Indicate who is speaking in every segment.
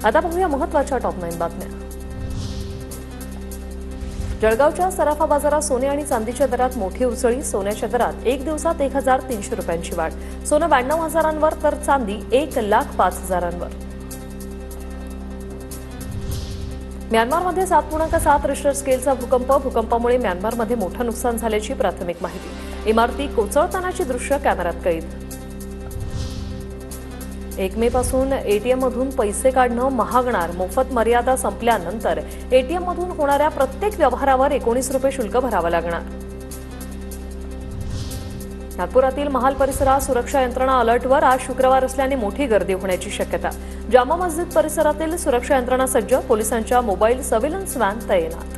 Speaker 1: आता बघूया महत्त्वाच्या टॉप 9 बातम्या। जळगावच्या सराफा बाजारात सोने आणि चांदीच्या दरात मोठी उसळी। सोन्याच्या दरात एक दिवसात 1300 रुपयांची वाढ। सोनं 92,000वर तर चांदी 1,05,000वर। म्यानमारमध्ये 7.7 रिश्टर स्केलचा भूकंप। भूकंपामुळे म्यानमारमध्ये मोठं नुकसान झाल्याची प्राथमिक माहिती। इमारती कोसळतानाची दृश्य कॅमेऱ्यात कैद। 1 मे पासून एटीएम मधून पैसे काढणं महागणार। मोफत मर्यादा संपल्यानंतर एटीएम मधून होणाऱ्या प्रत्येक व्यवहारावर 19 रुपये शुल्क भरावं लागणार। नागपुरातील महाल परिसरात सुरक्षा यंत्रणा अलर्टवर। आज शुक्रवार असल्याने मोठी गर्दी होण्याची शक्यता। जामा मस्जिद परिसरातील सुरक्षा यंत्रणा सज्ज। पोलिसांच्या मोबाईल सर्व्हेलन्स व्हॅन तैनात।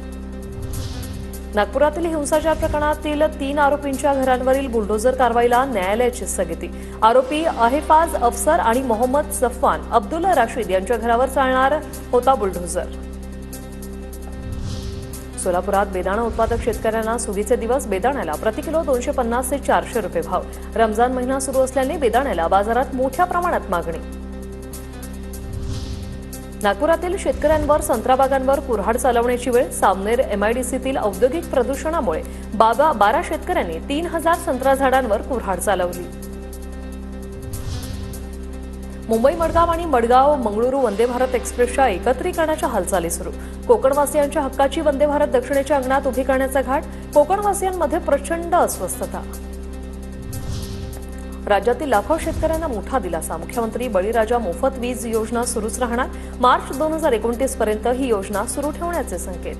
Speaker 1: नागपुरातील हिंसाचार प्रकरणातील 3 आरोपींच्या घरांवरील बुलडोझर कारवाईला न्यायालयाची स्थगिती। आरोपी अहेफाज अफसर आणि मोहम्मद सफवान अब्दुल राशीद यांच्या घरावर चालणार होता बुलडोझर। सोलापुरात बेदाणा उत्पादक शेतकऱ्यांना सुगीचे दिवस। बेदाण्याला प्रति किलो 250 ते 400 रुपये भाव। रमजान महिना सुरू असल्याने बेदाण्याला बाजारात मोठ्या प्रमाणात मागणी। नागपुरातील शेतकऱ्यांवर संत्रा बागांवर कुऱ्हाड चालवण्याची वेळ। सामनेर एमआयडीसीतील औद्योगिक प्रदूषणामुळे 12 शेतकऱ्यांनी 3000 संत्रा झाडांवर कुऱ्हाड चालवली। मुंबई मडगाव आणि मडगाव मंगळुरू वंदे भारत एक्सप्रेसच्या एकत्रीकरणाच्या हालचाली सुरू। कोकणवासियांच्या हक्काची वंदे भारत दक्षिणेच्या अंगणात उभी करण्याचा घाट। कोकणवासियांमध्ये प्रचंड अस्वस्थता। राज्यातील लाखो शेतकऱ्यांना मोठा दिलासा। मुख्यमंत्री बळीराजा मोफत वीज योजना सुरूच राहणार। मार्च 2029 पर्यंत ही योजना सुरू ठेवण्याचे संकेत।